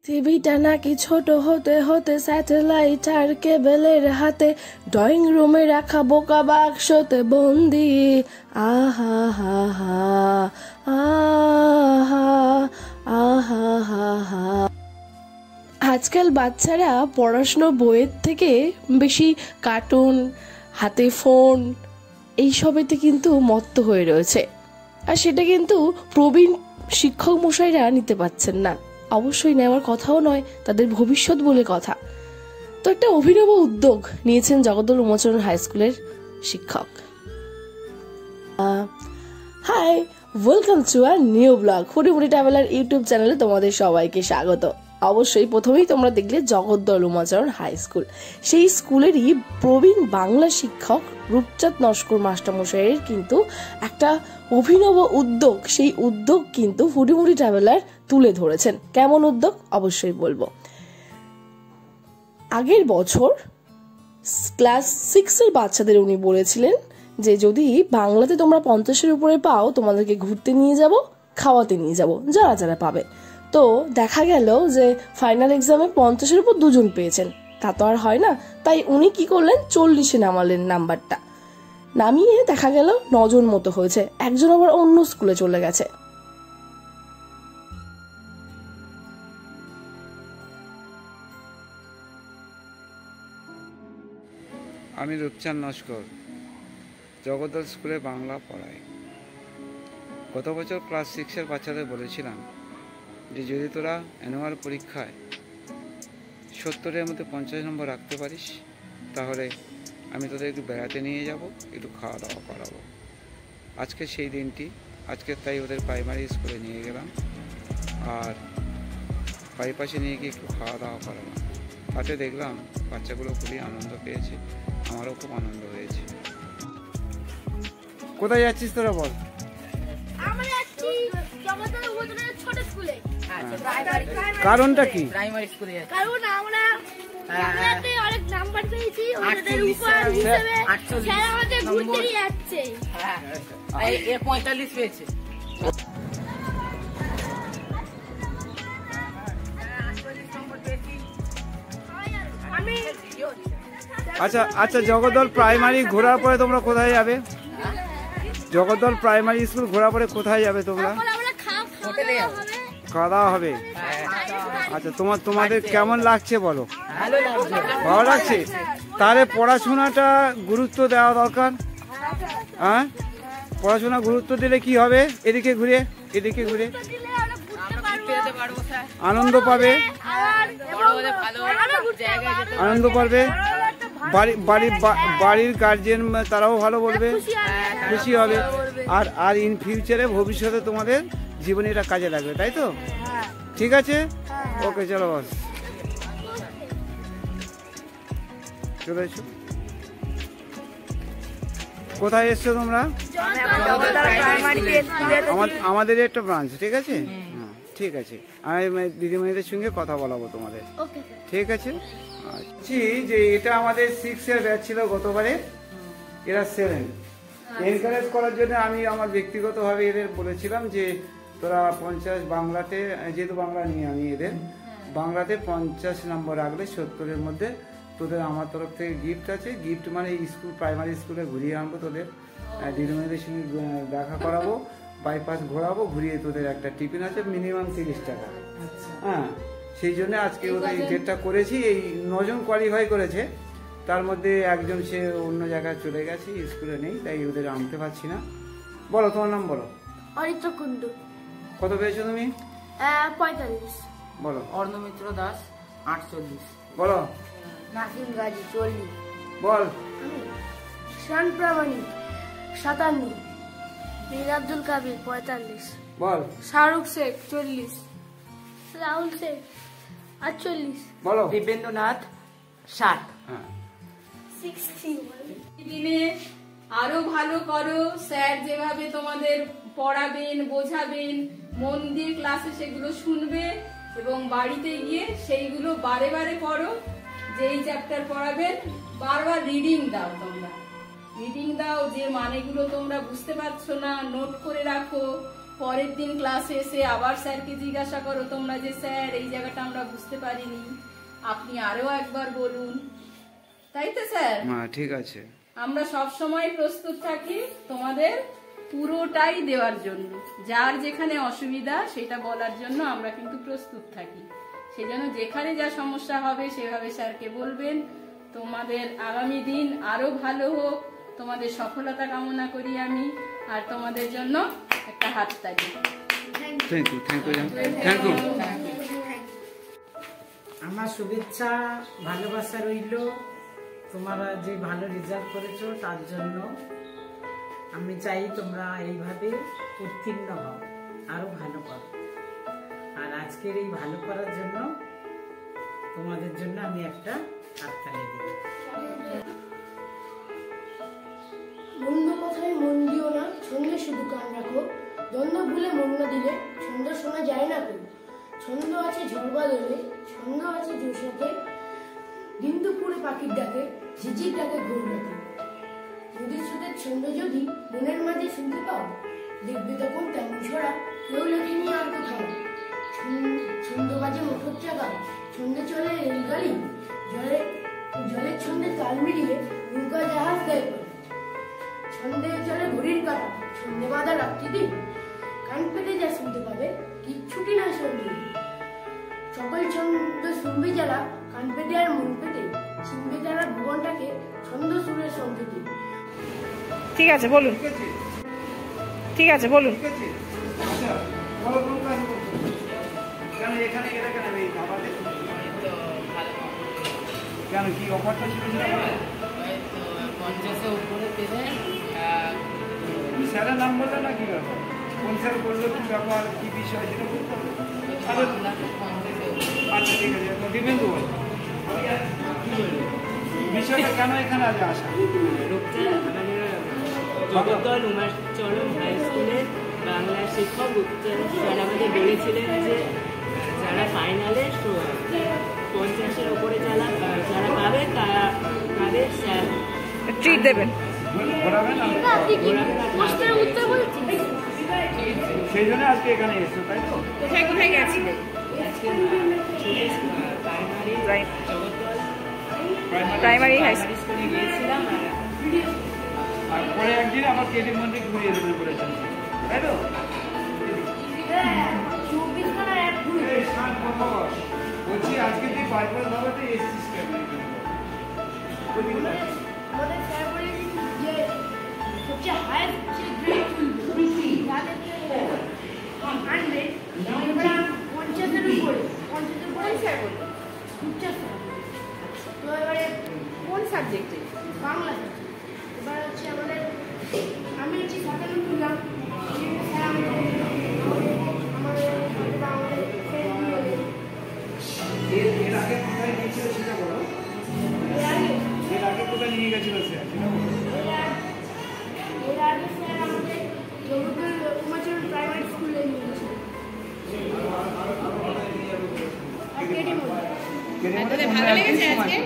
টিভিটা নাকি ছোট হতে হতে স্যাটেলাইট আর কেবলের হাতে ড্রয়িং রুমে রাখা বোকা বাক্সতে বন্দি। আহা হা হা আহা আহা হা হা। আজকাল বাচ্চারা পড়াশুনো বইয়ের থেকে বেশি কার্টুন, হাতে ফোন এইসবেতে কিন্তু মত্ত হয়ে রয়েছে, আর সেটা কিন্তু প্রবীণ শিক্ষক মশাইরা নিতে পারছেন না। অবশ্যই নেওয়ার কথাও নয়, তাদের ভবিষ্যৎ বলে কথা। তো একটা অভিনব উদ্যোগ নিয়েছেন জগদ্দল উমাচরণ হাই স্কুলের শিক্ষক। Hi, welcome to our new blog foodie traveller YouTube চ্যানেলে তোমাদের সবাইকে স্বাগত। অবশ্যই প্রথমেই তোমরা দেখলে জগদ্দল উমাচরণ হাই স্কুল, সেই স্কুলেরই প্রবীণ বাংলা শিক্ষক রূপচাঁদ নস্কর মাস্টারমশাইয়ের কিন্তু একটা অভিনব উদ্যোগ। সেই উদ্যোগ কিন্তু ফুডি ট্রাভেলার তুলে ধরেছেন। কেমন উদ্যোগ অবশ্যই বলবো। আগের বছর ক্লাস 6 এর বাচ্চাদের উনি বলেছিলেন যে যদি বাংলাতে তোমরা 50-এর উপরে পাও তোমাদেরকে ঘুরতে নিয়ে যাব, খাওয়াতে নিয়ে যাব, যারা যারা পাবে। তো দেখা গেল যে ফাইনাল এক্সামে 50-এর উপর 2 জন পেয়েছেন, তা তো আর হয় না। তাই উনি কি করলেন, 40-এ নামালেন নাম্বারটা, নামিয়ে দেখা গেল 9 জন মতো হয়েছে। একজন আবার অন্য স্কুলে চলে গেছে। আমি রূপচাঁদ নস্কর, জগদ্দল স্কুলে বাংলা পড়াই। গত বছর ক্লাস 6-এর বাচ্চাদের বলেছিলাম যে যদি তোরা অ্যানুয়াল পরীক্ষায় 70-এর মধ্যে 50 নম্বর রাখতে পারিস তাহলে আমি তোদের একটু বেড়াতে নিয়ে যাব, একটু খাওয়া দাওয়া করাবো। আজকে সেই দিনটি, আজকে তাই ওদের প্রাইমারি স্কুলে নিয়ে গেলাম আর বাইপাসে নিয়ে গিয়ে একটু খাওয়া দাওয়া করালাম। তাতে দেখলাম বাচ্চাগুলো খুবই আনন্দ পেয়েছে, আমারও খুব আনন্দ হয়েছে। কোথায় যাচ্ছিস তোরা বল? কারণটা কি? প্রাইমারি স্কুলে যাচ্ছি কারণ আমরা বাংলাতে অনেক নাম্বার পেয়েছি, ওদের উপহার হিসেবে স্যার আমাদের ঘুরতে নিয়ে যাচ্ছে। হ্যাঁ, এই 45 পেয়েছে। আচ্ছা আচ্ছা, জগদ্দল প্রাইমারি ঘোরার পরে তোমরা কোথায় যাবে? জগদ্দল প্রাইমারি স্কুল ঘোরার পরে কোথায় যাবে তোমরা? খাওয়া দাওয়া হবে। আচ্ছা, তোমাদের কেমন লাগছে বলো? ভালো লাগছে। তাহলে পড়াশোনাটা গুরুত্ব দেওয়া দরকার। হ্যাঁ, পড়াশোনা গুরুত্ব দিলে কি হবে? এদিকে ঘুরে এদিকে ঘুরে আনন্দ পাবে, আনন্দ পাবে। বাড়ির গার্জিয়ান তারাও ভালো বলবে, খুশি হবে। আর ইন ফিউচারে ভবিষ্যতে তোমাদের জীবনে এটা কাজে লাগবে, তাই তো? ঠিক আছে, ওকে, চলো বস, চলে এসো। কোথায় এসছো তোমরা? আমাদের একটা ব্রাঞ্চ, ঠিক আছে? ঠিক আছে, আমি দিদিমণিদের সঙ্গে কথা বলাবো তোমাদের, ঠিক আছে? যে এটা আমাদের 6-এর ব্যাচ ছিল গতবারে, এরা 7। এনকারেজ করার জন্য আমি আমার ব্যক্তিগতভাবে এদের বলেছিলাম যে তোরা 50 বাংলাতে, যেহেতু বাংলা নিয়ে আমি এদের বাংলাতে 50 নম্বর রাখলে 70-এর মধ্যে তোদের আমার তরফ থেকে গিফট আছে। গিফট মানে স্কুল, প্রাইমারি স্কুলে ঘুরিয়ে আনবো, তোদের দিদিমণিদের সঙ্গে দেখা করাবো, বাইপাস ঘোরাবো, ঘুরিয়ে তোদের একটা টিফিন আছে, মিনিমাম 30 টাকা। হ্যাঁ, সেই জন্য আজকে ওদের যেটা করেছি, এই 9 জন কোয়ালিফাই করেছে, তার মধ্যে একজন সে অন্য জায়গায় চলে গেছে, স্কুলে নেই, তাই ওদের আনতে পারছি না। বলো তোমার নাম বলো। অরিত্র কুন্ডু। কত পেয়েছো তুমি? 45। বলো। অর্ণমিত্র দাস 48। বলো। নাসিম গাজী 40। বল। শান প্রামাণিক 57। মীর আব্দুল কাবির 45। বল। শাহরুখ শেখ 40। রাহুল শেখ 48। বলো। দিবেন্দ্রনাথ 60। হ্যাঁ, 60। দিনে আরো ভালো করো, স্যার যেভাবে তোমাদের পড়াবেন, বোঝাবেন, মন দিয়ে ক্লাসে সেগুলো শুনবে এবং বাড়িতে গিয়ে সেইগুলো বারে বারে পড়ো। যেই চ্যাপ্টার পড়াবেন বারবার রিডিং দাও, তোমরা রিডিং দাও, যে মানেগুলো তোমরা বুঝতে পারছো না নোট করে রাখো, পরের দিন ক্লাসে এসে আবার স্যারকে জিজ্ঞাসা করো তোমরা যে স্যার এই জায়গাটা আমরা বুঝতে পারিনি, আপনি আরো একবার বলুন। তাই তো স্যার? ঠিক আছে। আমরা সব সময় প্রস্তুত থাকি তোমাদের পুরোটাই দেওয়ার জন্য, যার যেখানে অসুবিধা সেটা বলার জন্য আমরা কিন্তু প্রস্তুত থাকি। সেজন্য যেখানে যা সমস্যা হবে সেভাবে স্যারকে বলবেন। তোমাদের আগামী দিন আরো ভালো হোক, তোমাদের সফলতা কামনা করি আমি, আর তোমাদের জন্য একটা হাততালি। Thank you, thank you, thank you. আমার শুভেচ্ছা ভালোবাসা রইল। তোমরা যে ভালো রেজাল্ট করেছো তার জন্য আমি চাই তোমরা এইভাবে উত্তীর্ণ হও, আরো ভালো করো। আর আজকের এই ভালো করার জন্য তোমাদের জন্য আমি একটা হাততালি দিই। মন্দ কথায় মন দিও না, ছন্দে শুধু কান রাখো। দ্বন্দ্ব ভুলে মন না দিলে ছন্দ শোনা যায় না কেউ। ছন্দ আছে ঝড় বাদলে, ছন্দ আছে জোশাতে, দিন দুপুরে পাখির ডাকে, ঝিঝির ডাকে ঘুর রাখে। নদীর স্রোতের ছন্দ যদি মনের মাঝে শুনতে পাও, দেখবে তখন তেমন ছড়া কেউ লেখেনি আর কোথাও। ছন্দ বাজে মোটর চাকা, ছন্দে চলে রেলগাড়ি, জলের ছন্দে তাল মিলিয়ে নৌকা জাহাজ গায়ে পড়ে। ছন্দে চলে ঘড়ির কাঁটা, ছন্দে বাঁধা রাত্রি দিন, কান পেতে যা শুনতে পাবে কিচ্ছুটি নয় সঙ্গীত। সকল ছন্দ শুনবে যারা কান পেতে আর মন পেতে, চিনবে যারা ভুবনটাকে ছন্দ সুরের সংকেতে। ঠিক আছে বলুন, ঠিক আছে বলুন। আচ্ছা, বলো কোন ক্লাসে পড়ছো? কেন এখানে এটা কেন এই খাবারে? কেন কি অফারটা ছিল? 50-এর উপরে পেলে স্যারের নাম বললে না কি ব্যাপার? কোন স্যার বললো কি ব্যাপার, কি বিষয় সেটা বলতে হবে। আচ্ছা ঠিক আছে, দিবেন্দু বল বিষয়টা কেন এখানে আজ আসা? জগদ্দল উমাচরণ হাই স্কুলের বাংলা শিক্ষক স্যার আমাদের বলেছিলেন যে যারা ফাইনালে 50-এর ওপরে যারা পাবে তাদের স্যার ট্রিট দেবেন, ঘোরাবেন প্রশ্নের উত্তর বলছি। সেই জন্য আজকে এখানে এসছো, তাই তো? কোথায় কোথায় গেছিলেন? প্রাইমারি হাই স্কুলে গিয়েছিলাম আর পরে একদিন আবার কেডি মন্দির ঘুরিয়ে দেবেন বলেছেন, তাই তো? এই শান্ত খবর বলছি, আজকে তুই বাইপাস ধাবাতে এসছিস কেন? আমাদের স্যার বলেছেন যে সবচেয়ে হায়েস্ট যে গ্রেড তুলবে তাদেরকে আনবে, এবার 50-এর উপরে স্যার বলবে 50 তো এবারে কোন সাবজেক্টে? বাংলা এবার হচ্ছে আমাদের আমি হচ্ছে 57 তুললাম, স্যার আমাদের এর আগে কোথায় গিয়েছিল সেটা বলো। এর আগে কোথায় নিয়ে গেছিল স্যার সেটা বলো। এর আগে স্যার আমাদের জগদ্দল উমাচরণ প্রাইমারি স্কুলে নিয়ে গেছিল। ভালো লেগেছে আজকে?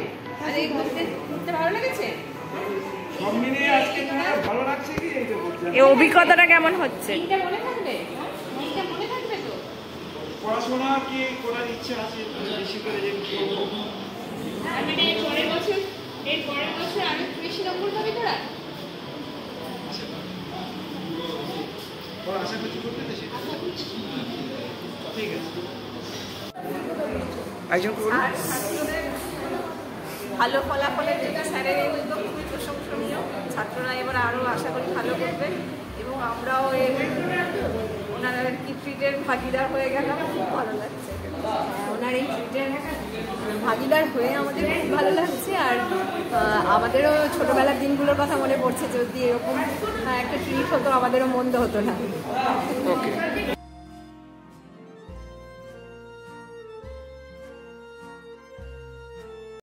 আজকে ঘুরতে ভালো লেগেছে? সব মিলিয়ে আজকে তোমার ভালো লাগছে কি? এই যে বলছি, এই অভিজ্ঞতাটা কেমন হচ্ছে? এটা মনে থাকবে? এটা মনে থাকবে তো? পড়াশোনা কি করার ইচ্ছা আছে বেশি করে? যে আর মানে এর পরের বছর আরো বেশি নম্বর পাবে তোরা? আশা করছি করতে দেশে। ঠিক আছে, একজন ভালো ফলাফলের জন্য স্যারের এই উদ্যোগ খুবই প্রশংসনীয়। ছাত্ররা এবার আরও আশা করি ভালো করবে এবং আমরাও ওনার কি ট্রিটের ভাগিদার হয়ে গেলাম, খুব ভালো লাগছে। ওনার এই ট্রিটের ভাগিদার হয়ে আমাদের খুব ভালো লাগছে। আর আমাদেরও ছোটোবেলার দিনগুলোর কথা মনে পড়ছে, যদি এরকম একটা ট্রিট হতো আমাদেরও মন্দ হতো না। ওকে।